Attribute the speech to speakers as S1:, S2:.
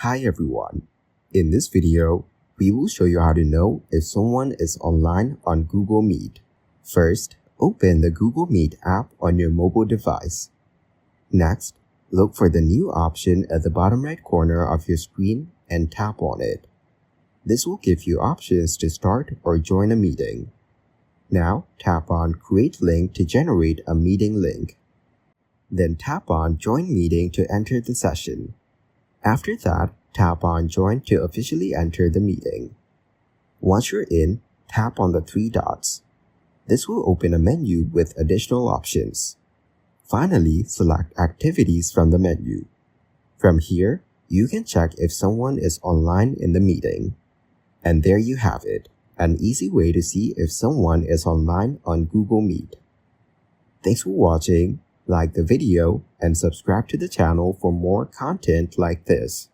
S1: Hi everyone. In this video, we will show you how to know if someone is online on Google Meet. First, open the Google Meet app on your mobile device. Next, look for the new option at the bottom right corner of your screen and tap on it. This will give you options to start or join a meeting. Now, tap on Create Link to generate a meeting link. Then tap on Join Meeting to enter the session. After that, tap on Join to officially enter the meeting. Once you're in, tap on the three dots. This will open a menu with additional options. Finally, select Activities from the menu. From here, you can check if someone is online in the meeting. And there you have it, an easy way to see if someone is online on Google Meet. Thanks for watching. Like the video and subscribe to the channel for more content like this.